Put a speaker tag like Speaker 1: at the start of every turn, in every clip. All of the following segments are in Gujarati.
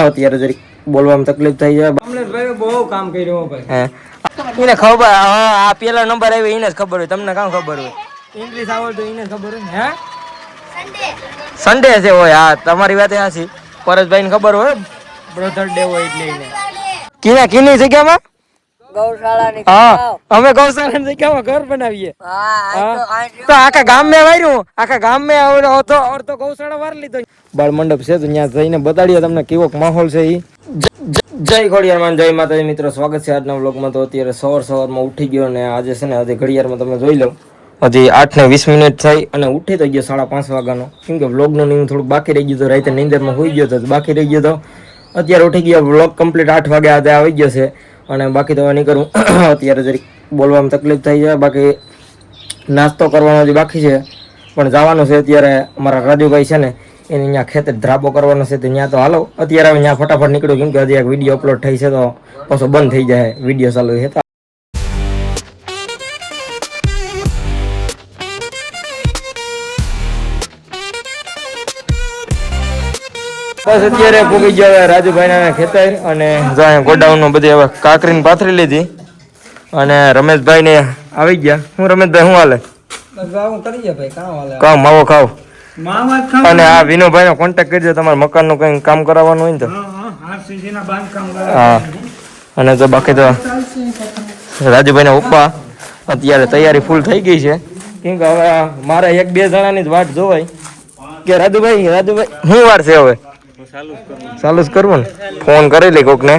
Speaker 1: અત્યારે જરીક બોલવામાં તકલીફ થઈ જાય.
Speaker 2: ભાઈ બહુ કામ કર્યું ભાઈ.
Speaker 1: એને ખબર આ પેલા નંબર આવ્યો એને જ ખબર હોય, તમને કામ ખબર હોય? ઇંગ્લિશ આવડતું એને ખબર હોય. હે સન્ડે છે હોય? હા તમારી વાત સાચી. પરેશભાઈ ને ખબર હોય બ્રધર ડે હોય એટલે એને કીની જગ્યામાં
Speaker 3: ગૌશાળાની.
Speaker 1: હા અમે ગૌશાળાની જગ્યામાં ઘર બનાવીએ. તો આખા ગામ મેં વાર્યું, આખા ગામ મેં તો ગૌશાળા વાર લીધો. બાળ મંડપ છે તો ત્યાં જઈને બતાડીએ તમને કેવો માહોલ છે. ઈ જય ઘડિયાળમાં જય માતાજી મિત્રો, સ્વાગત છે આજના વ્લોગમાં. તો અત્યારે સવારમાં ઉઠી ગયો અને આજે છે ને હજી ઘડિયાળમાં તમે જોઈ લો હજી 8:20 થઈ અને ઉઠી તો ગયો 5:30 વાગ્યાનો. કેમ કે વ્લોગનું નહીં થોડુંક બાકી રહી ગયું તો રાતે નીંદરમાં હોઈ ગયો તો બાકી રહી ગયો તો અત્યારે ઉઠી ગયો. વ્લોગ કમ્પ્લીટ 8 વાગે આજે આવી ગયો છે અને બાકી તો નહીં કરું. અત્યારે જરીક બોલવામાં તકલીફ થઈ જાય. બાકી નાસ્તો કરવાનો હજી બાકી છે પણ જવાનું છે. અત્યારે અમારા રાજુભાઈ છે ને એને અહીંયા ખેતર ધ્રાબો કરવાનો છે તો ત્યાં તો હાલો અત્યારે હવે ત્યાં ફટાફટ નીકળ્યો. કેમ કે હજી એક વિડીયો અપલોડ થઈ છે તો પાછો બંધ થઈ જાય વિડીયો ચાલુ છે. બસ અત્યારે પૂગી ગયા રાજુભાઈ ના ખેતર અને ગોડાઉન નું બધી હવે કાકરીને પાથરી લીધી અને રમેશભાઈ ને આવી ગયા. હું રમેશભાઈ શું હાલે? કામ માવો ખાવ અને આ વિનોભાઈ નો કોન્ટેક્ટ કરજો તમારે મકાન નું કઈ કામ કરાવવાનું હોય ને તો. હા અને તો બાકી તો રાજુભાઈ ના પપ્પા અત્યારે તૈયારી ફૂલ થઈ ગઈ છે. કેમ કે હવે મારે 1-2 જણાની જ વાટ જોવાય કે રાજુભાઈ શું વાર છે હવે ચાલુ જ કરવું ને. ફોન કરી લે કોક ને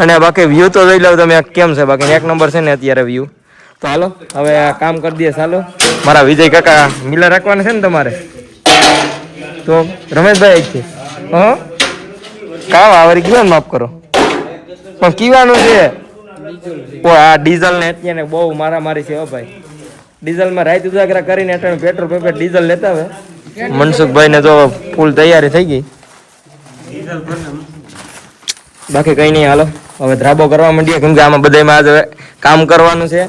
Speaker 1: અને બાકી વ્યૂ તો જોઈ લો તમે કેમ છે. બાકી 1 નંબર છે ને અત્યારે વ્યૂ. તો હાલો હવે કામ કરી દઈએ. ચાલો મારા વિજય કાકા મિલા રાખવાના છે ને તમારે તો રમેશભાઈ છે. હા કામ આવરી ગયો ને માફ કરો પણ કીવાનું છે આ ડીઝલ ને અત્યારે બહુ મારામારી છે. ભાઈ ડીઝલમાં રાત ઉજાગરા કરીને પેટ્રોલ પેપર ડીઝલ લેતા હવે મનસુખભાઈ ને તો ફૂલ તૈયારી થઈ ગઈ. બાકી કઈ નહીં હાલો હવે ધ્રાબો કરવા માંડીએ. કેમ કે આમાં બધામાં આજે કામ કરવાનું છે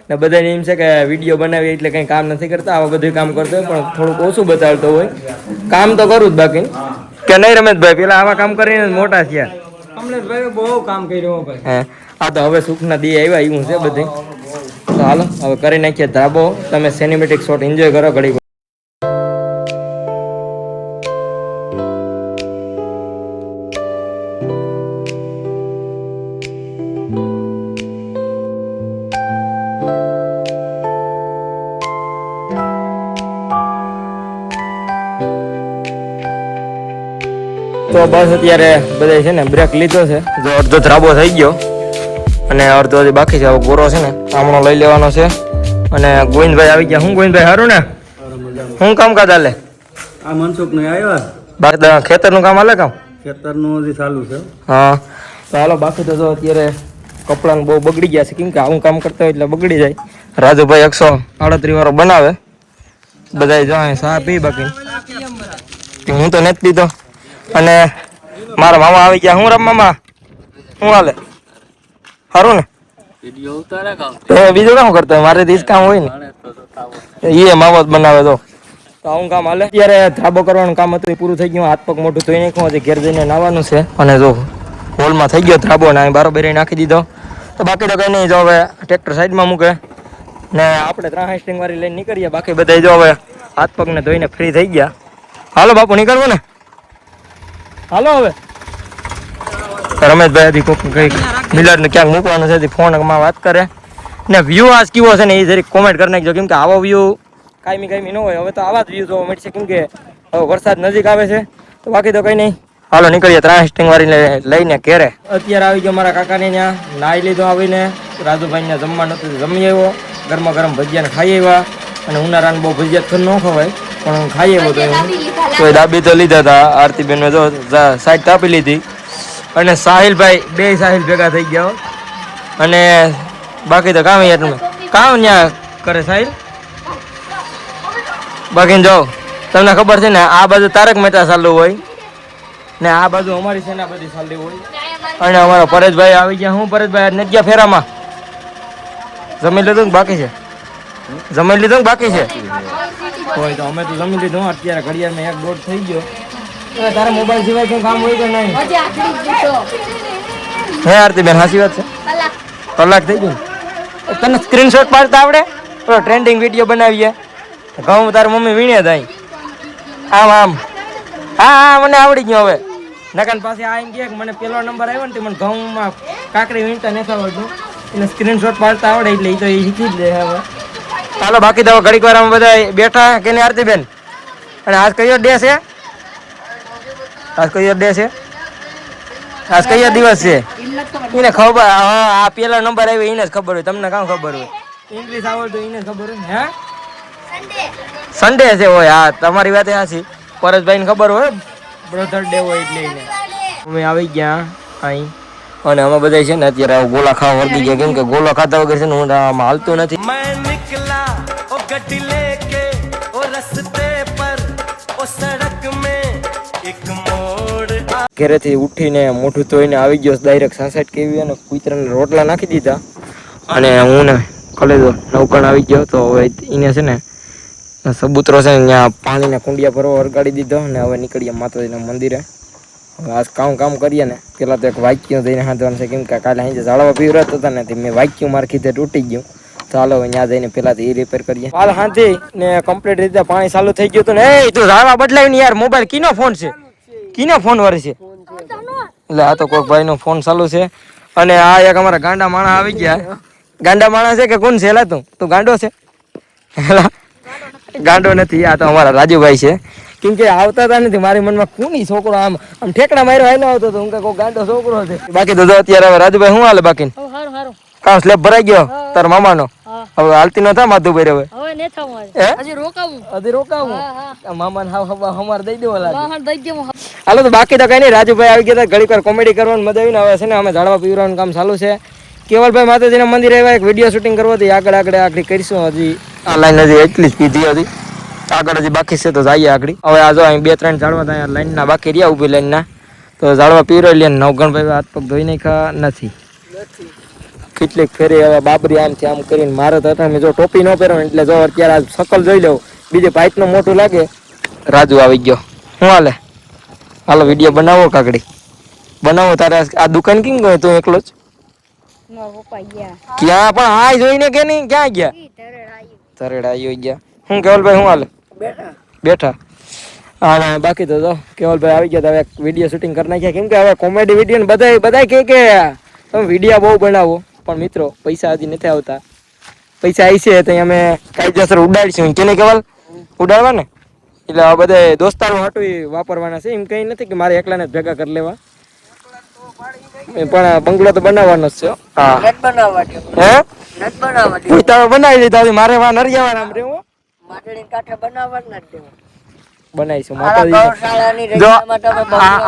Speaker 1: ને બધાને એમ છે કે વિડીયો બનાવીએ એટલે કંઈ કામ નથી કરતા. આવા બધું કામ કરતો હોય પણ થોડુંક ઓછું બતાવતો હોય. કામ તો કરું જ બાકી કે નહીં રમેશભાઈ? પેલા આવા કામ કરીને મોટા થયા.
Speaker 2: કમલેશભાઈ બહુ કામ કર્યું ભાઈ.
Speaker 1: હે આ તો હવે સુખના દી આવ્યા એવું છે બધું. તો હાલો હવે કરી નાખીએ ધ્રાબો. તમે સિનેમેટિક શોટ એન્જોય કરો ઘડી. તો બસ અત્યારે બધા છે ને બ્રેક લીધો છે. જો અડધો ધ્રાબો થઈ ગયો અને અડધો હજી બાકી છે. હવે ગોરો છે ને આમણો લઈ લેવાનો છે અને ગોવિંદભાઈ આવી ગયા. હું ગોવિંદભાઈ સારું ને? શું કામકાજ હાલે?
Speaker 2: આ મનસુખ નો આવ્યા
Speaker 1: બાકી ખેતરનું કામ હાલે? કામ
Speaker 2: ખેતરનું હજી ચાલુ છે.
Speaker 1: હા તો હાલો. બાકી તો જો અત્યારે કપડાને બહુ બગડી ગયા છે. કેમ કે આવું કામ કરતા હોય એટલે બગડી જાય. રાજુભાઈ 138 વાળો બનાવે બધા જો ચા પી. બાકી હું તો નથી પીતો. અને મારા મામા આવી ગયા. હું રામ મામા શું હાલે? સારું ને? બીજું કામ કરતો હોય? મારે દીસ કામ હોય ને એ માવો બનાવે તો આવું કામ હાલે. અત્યારે ધાબો કરવાનું કામ હતું એ પૂરું થઈ ગયું. હાથ પગ મોટું ધોઈ નાખ્યું. હજી ઘેર જઈને નાવાનું છે અને જો હોલમાં થઈ ગયો ધાબો ને બારોબારી નાખી દીધો. તો બાકી તો કઈ નહીં. જો હવે ટ્રેક્ટર સાઈડમાં મૂકે ને આપણે 3 સ્ટિંગ વાળી લઈને નીકળીએ. બાકી બધા જો હવે હાથ પગને ધોઈને ફ્રી થઈ ગયા. હાલો બાપુ નીકળવું ને? હાલો હવે રમેશભાઈ હજી કંઈક મિલરને ક્યાંક મૂકવાનું છે. ફોનમાં વાત કરે ને વ્યૂ આજ કેવો છે ને એ જરીક કોમેન્ટ કરી નાખજો. કેમ કે આવો વ્યૂ કાયમી ન હોય. હવે તો આવા જ વ્યૂ જોવા મળશે. કેમ કે હવે વરસાદ નજીક આવે છે. તો બાકી તો કંઈ નહીં. હાલો નીકળીએ 3 સ્ટિંગ વાળી લઈને ઘેરે. અત્યારે આવી ગયો મારા કાકાને ત્યાં નાહી લીધો. આવીને રાજુભાઈને જમવાનું હતું જમી આવ્યો. ગરમા ગરમ ભજીયાને ખાઈ આવ્યા અને ઉનાળાને બહુ ભજીયા ન ખવાય પણ ખાઈ આવ્યો તો એ દાબી તો લીધા હતા. આરતીબેન જો સાઈડ તાપી લીધી અને સાહિલભાઈ 2 સાહિલ ભેગા થઈ ગયા. અને બાકી તો કામ યાર તમે કામ ત્યાં કરે સાહિલ. બાકી જો તમને ખબર છે ને આ બાજુ તારક મહેતા ચાલુ હોય ને આ બાજુ અમારી સેના બધી ચાલતી હોય. અને અમારા પરેશભાઈ આવી ગયા. હું પરેશભાઈ નથી ગયા ફેરામાં? જમી લીધું ને બાકી છે? જમી લીધું ને બાકી છે? હોય તો અમે તો જમી લીધું. અત્યારે ઘડિયાળમાં 1-1.5 થઈ ગયો
Speaker 2: તારા મોબાઈલ સિવાય કઈ કામ હોય કે નહીં?
Speaker 1: હે આરતી બેન સાચી વાત છે. કલાક થઈ ગયું. તને સ્ક્રીનશોટ પાડતા આવડે? પેલો ટ્રેન્ડિંગ વિડીયો બનાવીએ. ઘઉં તારી મમ્મી વીણે થાય આમ આમ. હા હા મને આવડી ગયું હવે. નકન પાસે આ એમ કે મને પેલો નંબર આવ્યો ને તે મને ઘઉંમાં કાકડી વીણતા નથી આવડતું. એને સ્ક્રીનશોટ પાડતા આવડે એટલે એ તો એ શીખી જ લે હવે. ચાલો બાકી તો ઘડીક વાર અમે બધા બેઠા કે નહીં આરતી બેન? અને આજ કયો ડે છે? આજ કયો ડે છે? આજ કયો દિવસ છે? એને ખબર. હા આ પેલો નંબર આવ્યો એને જ ખબર હોય. તમને કામ ખબર હોય? ઇંગ્લિશ આવડતું એને જ ખબર હોય. હે સન્ડે છે હોય. હા તમારી વાત સાચી. પરેશભાઈને ખબર હોય બ્રધર ડે હોય એટલે એને. અમે આવી ગયા અહીં અને અમે બધા છે ને અત્યારે ગોલા ખાવા વર્ગી ગયા. કેમ કે ગોલો ખાતા વગર છે ને હું આમાં હાલતું નથી. ઘરેથી ઉઠીને મોઢું ધોઈને આવી ગયો ડાયરેક્ટ સાસઠ કેવી અને કુતરાને રોટલા નાખી દીધા અને હું ને કલેજો નૌકણ આવી ગયો. તો હવે એને છે ને સબૂતરો છે ને ત્યાં પાણીના કુંડિયા ભરવા વળગાડી દીધો અને હવે નીકળીએ માતાજીના મંદિરે. હવે આજ કામ કરીએ ને પેલા તો એક વાક્યું જઈને હાંધવાનું છે. કેમ કે કાલે અહીં ઝાડવા પીવરાત હતા ને મેં વાક્યું માર કીધે તૂટી ગયું. ચાલો ત્યાં જઈને પેલાથી એ રિપેર કરીએ. હાલ હાંધી ને કમ્પ્લીટ રીતે પાણી ચાલુ થઈ ગયું હતું ને એ તું ઝાડવા બદલાવી ને યાર. મોબાઈલ કીનો ફોન છે? કીનો ફોન વરે છે? એટલે આ તો કોઈક ભાઈ નો ફોન ચાલુ છે. અને આ એક અમારા ગાંડા માણા આવી ગયા. ગાંડા માણા છે કે કોણ છે? એલા તું ગાંડો છે? ગાંડો નથી. આ તો અમારા રાજુભાઈ છે. કેમ કે આવતા હતા નથી મારી મનમાં કોની છોકરો આમ આમ ઠેકડા માર્યો હાલો આવતો હતો. હું કે કોઈ ગાંડો છોકરો છે. બાકી તો અત્યારે હવે રાજુભાઈ શું હાલે? બાકી કામ સ્લેબ ભરાઈ ગયો તાર મામાનો? હવે હાલતી ન થા માધુભાઈ હવે હજી રોકાવું મામાને હમાર દઈ દેવો લાગે. હાલો તો બાકી તો કઈ નહીં. રાજુભાઈ આવી ગયા ઘડીક વાર કોમેડી કરવાની મજા આવી ને હવે છે ને અમે ઝાડવા પીવરાવાનું કામ ચાલુ છે. કેવલભાઈ માતાજીના મંદિરે આવ્યા એક વિડીયો શૂટિંગ કરવાથી આગળ કરીશું. હજી આ લાઈન હજી એટલી જ પીધી હતી. આગળ હજી બાકી છે તો જઈએ આગળ. હવે આ જો અહીં 2-3 ઝાડવા ત્યાં લાઈનના બાકી રહ્યા ઊભી લાઈનના. તો ઝાડવા પીવરાઈ લે. નવગણભાઈ હાથ પગ ધોઈ નાખ્યા નથી. કેટલીક ફેરી હવે બાબરી આમથી આમ કરીને મારે તો હતા. મેં જો ટોપી ન પહેરો એટલે જો અત્યારે આ શકલ જોઈ લઉં બીજે પાઇપનું મોટું લાગે. રાજુ આવી ગયો. શું હાલે? હાલો વિડીયો બનાવો કાકડી બનાવો. તારે આ દુકાન કેમ ગયો તું એકલો જ? ક્યાં પણ આ જોઈને કે નહીં ક્યાં ગયા? તરેડા આવી ગયા. હું કેવલભાઈ શું હાલે? બેઠા. અને બાકી તો જો કેવલભાઈ આવી ગયા. હવે વિડીયો શૂટિંગ કરી નાખ્યા. કેમ કે હવે કોમેડી વિડીયો બધા કે તમે વિડીયો બહુ બનાવો પણ મિત્રો પૈસા હજી નથી આવતા. પૈસા આવી છે તો અમે કાયદેસર ઉડાડીશું. કેને કેવલ ઉડાડવા ને એટલે આ બધા દોસ્તારો હાટું વાપરવાના છે. એમ કઈ નથી કે મારે એકલાને જ ભેગા કરી લેવા. પણ બંગલો તો બનાવવાનો જ છે. હા હે બનાવી લીધા. મારે વા નરિયાવાના આમ રેવો બનાવીશું.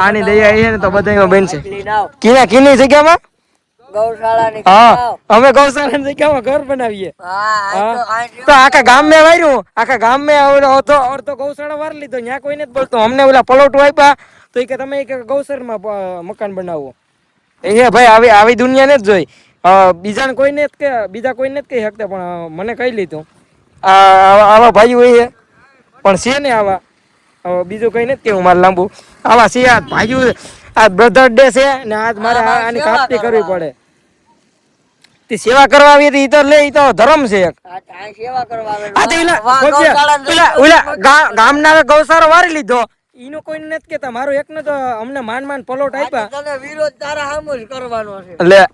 Speaker 1: આની દયા આવી છે ને તો બધા બનશે. કીની જગ્યામાં હા અમે ગૌશાળાની જગ્યામાં ઘર બનાવીએ. તો આખા ગામ મેં વાર્યું. આખા ગામ મેં અડધો ગૌશાળા વાર લીધો. ત્યાં કોઈને જ બોલતો. અમને ઓલા પલોટું આપ્યા તો એ કે તમે ગૌશાળામાં મકાન બનાવો. એ ભાઈ આવી દુનિયા ને જ જોઈ. બીજા કોઈને જ કહી શકતા પણ મને કહી લીધું. આવા ભાઈ હોય પણ છે ને આવા બીજું કઈ નથી કેવું મારે લાંબુ. આવા છે આ ભાઈઓ. આ બ્રધર ડે છે ને આજ મારે આની કાપતી કરવી પડે. તે સેવા કરવા આવી હતી. તો લે તો ધર્મ છે એક. ગામના ગૌસારો વારી લીધો. ઈનો કોઈ નથી કેતા. મારો એકનો તો અમને માન પલોટ આપ્યા. વિરોધ તારા સામે જ કરવાનો છે.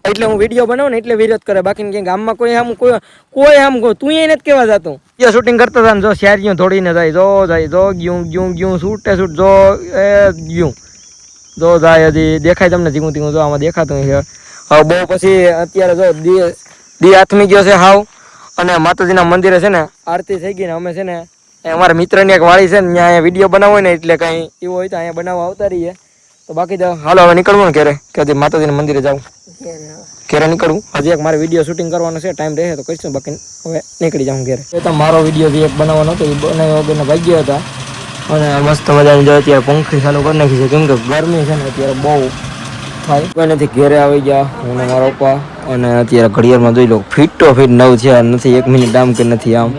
Speaker 1: એટલે હું વિડીયો બનાવું ને એટલે વિરોધ કરે. બાકી કે ગામમાં કોઈ આમ કોઈ આમ તું એ નથી કેવા જતું. શૂટિંગ કરતા હતા ને જો શેરીઓ થોડીને જાય જો ગયું શૂટે શૂટ જો ગયું જો જાય. હજી દેખાય તમને ધીમું જો આમાં દેખાતું છે. હવે બહુ પછી અત્યારે જો દી આથમી ગયો છે હાવ. અને માતાજીના મંદિરે છે ને આરતી થઈ ગઈ ને અમે છે ને અમારા મિત્રની એક વાડી છે ને ત્યાં વિડીયો બનાવવો ને એટલે કઈ એવું હોય તો અહીંયા બનાવવા આવતા રહીએ. તો બાકી તો હાલો હવે નીકળવું ને ઘરે કે હજી માતાજીના મંદિરે જાઉં. ઘરે નીકળવું. હજી એક મારે વિડીયો શૂટિંગ કરવાનો છે. ટાઈમ રહે તો કરીશું. બાકી હવે નીકળી જાઉં ઘરે. એ તો મારો વિડીયો જે એક બનાવવાનો હતો એ બનાવ્યો વગરના ભાગ્યા હતા. અને મસ્ત મજાની જો અત્યારે પંખી ચાલુ કરી નાખી છે. કેમ કે ગરમી છે ને અત્યારે બહુ થાય. કોઈ નથી ઘેરે આવી ગયા હું ને મારા પપ્પા. અને અત્યારે ઘડિયાળમાં જોઈ લો ફીટ નવ છે. નથી 1 મિનિટ આમ કે નથી આમ.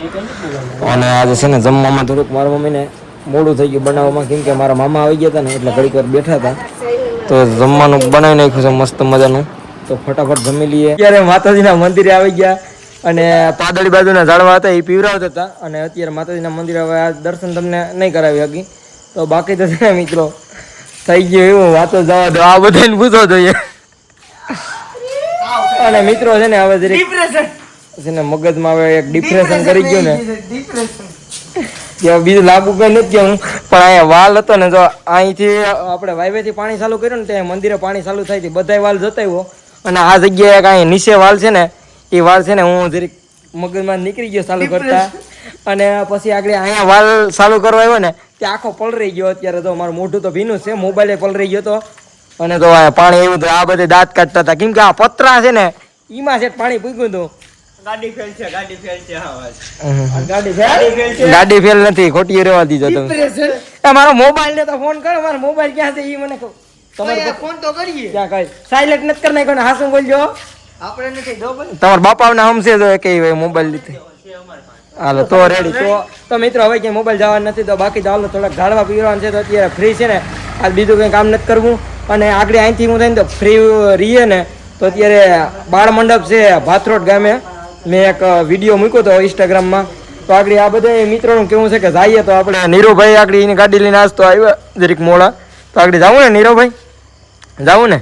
Speaker 1: અને આજે છે ને જમવામાં થોડુંક મારા મમ્મીને
Speaker 2: મોડું થઈ ગયું બનાવવામાં, કેમ કે મારા મામા આવી ગયા હતા ને એટલે ઘડીક વાર બેઠા હતા.
Speaker 1: તો જમવાનું બનાવી નાખ્યું છે મસ્ત મજાનું.
Speaker 2: તો ફટાફટ જમી લઈએ. અત્યારે માતાજીના મંદિરે આવી ગયા અને
Speaker 1: પાદળી બાજુના ઝાડવા હતા એ
Speaker 2: પીવરાવતા હતા. અને અત્યારે માતાજીના મંદિરે હવે આ દર્શન તમને નહીં કરાવી શકી. તો બાકી તો છે ને મિત્રો થઈ ગયું એવું, વાતો જવા દો, આ બધાને પૂછો જોઈએ. અને મિત્રો છે ને હવે જરીક છે ને મગજમાં હવે એક ડિપ્રેશન કરી ગયું ને, બીજું લાગુ કઈ નથી હું.
Speaker 1: પણ અહીંયા વાલ હતો ને, તો
Speaker 2: અહીંથી આપણે વાયવેથી પાણી ચાલુ કર્યું ને ત્યાં મંદિરે પાણી ચાલુ થાય છે, બધા વાલ જતા આવ્યો.
Speaker 1: અને આ જગ્યાએ કાંઈ નીચે વાલ છે ને, એ વાલ છે ને હું
Speaker 2: જરીક મગજમાં નીકળી ગયો ચાલુ કરતા. અને પછી આગળ
Speaker 1: અહીંયા વાલ ચાલુ કરવા આવ્યો ને
Speaker 2: ત્યાં આખો પલરાઈ ગયો. અત્યારે તો મારું મોઢું તો ભીનું છે, મોબાઈલે પલરાઈ ગયો તો.
Speaker 1: અને તો પાણી એવું આ બધે દાંત કાઢતા હતા, કેમ કે આ પતરા છે ને
Speaker 2: ઈમાં છે પાણી પૂગ્યું હતું.
Speaker 1: ગાડી ફેલ નથી, ખોટી રહેવા દીધો તમે.
Speaker 2: મારો મોબાઈલ ને તો ફોન કરો, મારો મોબાઈલ ક્યાં છે એ મને કહો. તમારે ફોન તો કરીએ, ક્યાં કઈ સાયલેન્ટ નથી કરી નાખ્યો ને. હાસું બોલજો, આપણે નથી દો ભાઈ.
Speaker 1: તમારા બાપાને હમશે તો કે મોબાઈલ લીધે.
Speaker 2: હાલો તો રેડી. તો મિત્રો હવે ક્યાંય મોબાઈલ જવાનું નથી, તો બાકી ચાલો થોડાક ઝાડવા પીવાનું છે. તો અત્યારે ફ્રી છે ને, આજ બીજું કંઈ કામ નથી કરવું. અને આગળ અહીંથી હું થઈને તો ફ્રી રહીએ ને, તો અત્યારે બાળ મંડપ છે ભાથરોડ ગામે. મેં એક વિડીયો મૂક્યો હતો ઇન્સ્ટાગ્રામમાં. તો આગળ આ બધા મિત્રોનું કેવું છે કે જઈએ તો આપણે
Speaker 1: નીરુભાઈ આગળ એની ગાડી લઈને આજતો આવ્યો જરીક મોડા. તો આગળ જવું ને નીરુભાઈ, જવું ને?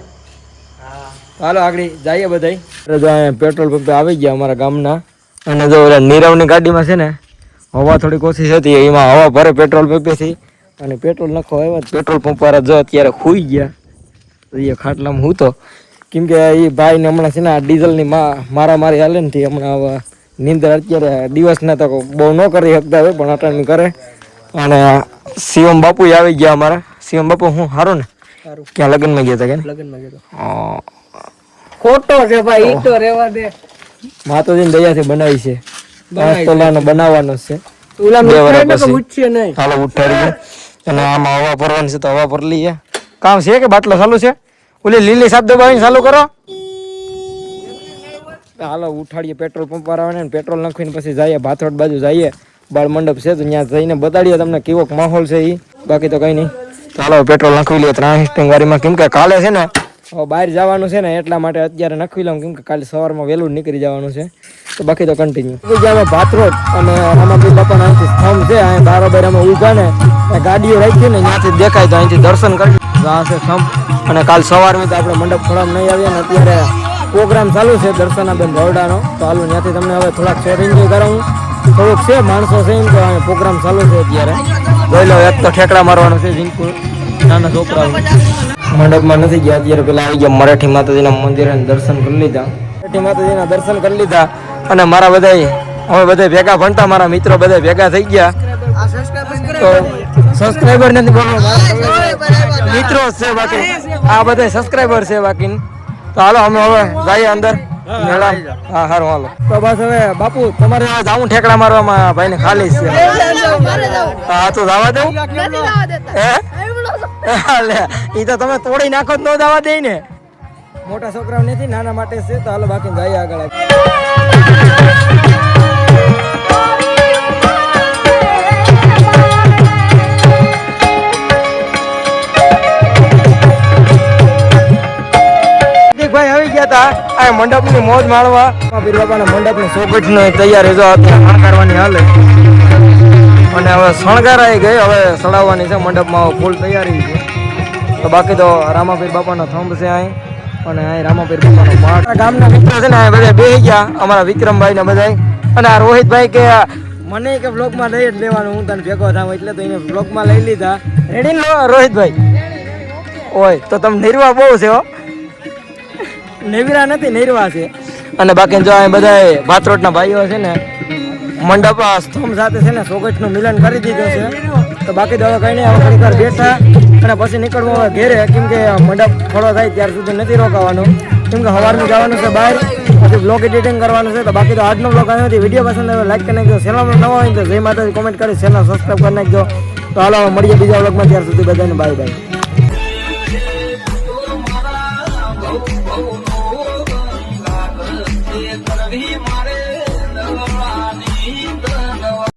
Speaker 2: હાલો આગળ જઈએ બધા. પેટ્રોલ પંપે આવી ગયા અમારા ગામના.
Speaker 1: અને જો નીરવની ગાડીમાં છે ને હવા થોડીક ઓછી હતી, એમાં હવા ભરે પેટ્રોલ પંપેથી.
Speaker 2: અને પેટ્રોલ નખો આવ્યો,
Speaker 1: પેટ્રોલ પંપ વાળા જો અત્યારે ખુઈ ગયા. એ ખાટલામાં હું તો
Speaker 2: કેમ કે એ ભાઈને હમણાં છે ને આ ડીઝલની મારામારી હાલે ને, હમણાં હવે નીંદર અત્યારે દિવસના તો બહુ ન કરી શકતા હોય, પણ અટાણી કરે.
Speaker 1: અને શિવમ બાપુ આવી ગયા અમારા. શિવમ બાપુ હું સારું ને? ક્યાં લગ્નમાં ગયા હતા? કે
Speaker 2: લગ્નમાં ગયા? ખોટો છે ભાઈ, ઈ તો રહેવા દે. માતાજીની દયાથી બનાવી છે, 5 તોલાનો બનાવવાનો છે.
Speaker 1: હાલો ઉઠાડી. અને આમાં હવા ભરવાની છે તો હવા ભરી લઈએ. કામ છે કે બાટલો ચાલુ છે? ઓલી લીલી સાપ દબાવીને ચાલુ કરો.
Speaker 2: હાલો ઉઠાડીએ પેટ્રોલ પંપ વાળાને, પેટ્રોલ નાખીને પછી જઈએ ભાથરોડ બાજુ જઈએ. બાળ મંડપ છે તો ત્યાં જઈને બતાડીએ તમને કેવો માહોલ છે એ. બાકી તો કઈ નહીં.
Speaker 1: ચાલો પેટ્રોલ નાખી લઈએ ટ્રાન્સટિંગ ગાડીમાં, કેમ કે કાલે છે ને
Speaker 2: બહાર જવાનું છે ને એટલા માટે અત્યારે નખવી લઉં, કેમ કે કાલે સવારમાં વહેલું નીકળી જવાનું છે. તો બાકી તો કન્ટિન્યુ ભાથરોડ. અને રામાપીર બાપાના અહીંથી સ્તંભ છે, અહીં બારોબાર અમે ઊભા ને ગાડીઓ રાખી ને ત્યાંથી દેખાય તો અહીંથી દર્શન કરી આ છે સ્તંભ. અને કાલ સવારમાં તો આપણે મંડપ ખોળામાં નહીં આવીએ ને, અત્યારે પ્રોગ્રામ ચાલુ છે દર્શનાબેન ભવડાનો. તો હાલો ત્યાંથી તમને હવે થોડાક શોર્ટ એન્જોય કરાવું. થોડુંક છે માણસો છે એમ તો પ્રોગ્રામ ચાલુ છે અત્યારે.
Speaker 1: જોઈ લો, એક તો ઠેકડા મારવાનો છે ઝીંકુ નાના છોકરાઓ.
Speaker 2: મંડપમાં નથી ગયા અત્યારે, પેલા આવી ગયા મરાઠી માતાજીના મંદિરે દર્શન કરી લીધા. મરાઠી માતાજીના દર્શન કરી લીધા.
Speaker 1: અને મારા બધા અમે બધા ભેગા ભણતા, મારા મિત્રો બધા ભેગા થઈ ગયા.
Speaker 2: તો સબસ્ક્રાઈબર નથી બોલવા,
Speaker 1: મિત્રો છે બાકી, આ બધા સબસ્ક્રાઈબર છે બાકી. તો હાલો અમે હવે જઈએ અંદર મેળા. હા સારું હાલો.
Speaker 2: તો બસ હવે બાપુ
Speaker 1: તમારે જાવું ઠેકડા મારવામાં ભાઈને ખાલી છે. હા તો જવા દઉં? એ તો તમે તોડી નાખો તો ન જવા દે ને.
Speaker 2: મોટા છોકરાઓ નથી, નાના માટે છે. તો હાલો બાકી જઈએ આગળ.
Speaker 1: ભાઈ આવી ગયા હતા આ મંડપની મોજ માણવા.
Speaker 2: પીર બાપાના મંડપની
Speaker 1: સોગઠની તૈયારી જો અત્યારે શણગારવાની હાલે. અને હવે શણગારાઈ ગઈ, હવે સડાવવાની છે મંડપમાં ફૂલ તૈયારી છે. તો બાકી તો રામાપીર બાપાનો થંભ છે અહીં, અને અહીં રામાપીર બાપાનો માઠ. ગામના મિત્રો છે ને અહીં બધા બેસી ગયા, અમારા વિક્રમભાઈ ને બધા. અને આ રોહિતભાઈ કે
Speaker 2: મને કે બ્લોગમાં લઈ જ લેવાનું, હું તને ભેગો થાવ એટલે તો એને બ્લોગમાં લઈ લીધા.
Speaker 1: રેડી નો રોહિતભાઈ? ઓય તો તમે નિર્વા બહુ છે હો.
Speaker 2: નેવરા નથી, નિર્વા છે.
Speaker 1: અને બાકી જો અહીં બધા ભાથરોડના ભાઈઓ છે ને મંડપ
Speaker 2: સ્તંભ સાથે છે ને સોગઠનું મિલન કરી દીધું છે. તો બાકી તો હવે કઈ નહીં, હવે ઘણી વાર બેઠા અને પછી નીકળવું હવે ઘેરે, કેમ કે મંડપ થોડો થાય ત્યાર સુધી નથી રોકાવાનું, કેમ કે સવારનું જવાનું છે બહાર, પછી બ્લોગ એડિટિંગ કરવાનું છે. તો બાકી તો આજનો બ્લોગ આવ્યો હતો. વિડીયો પસંદ આવ્યો લાઈક કરી નાખજો, ચેનલમાં નવા હોય તો જય માતાજી કોમેન્ટ કરી ચેનલ સબસ્ક્રાઈબ કરી નાખજો. તો હાલો મળીએ બીજા બ્લોગમાં, ત્યાર સુધી બધાને બાય બાય.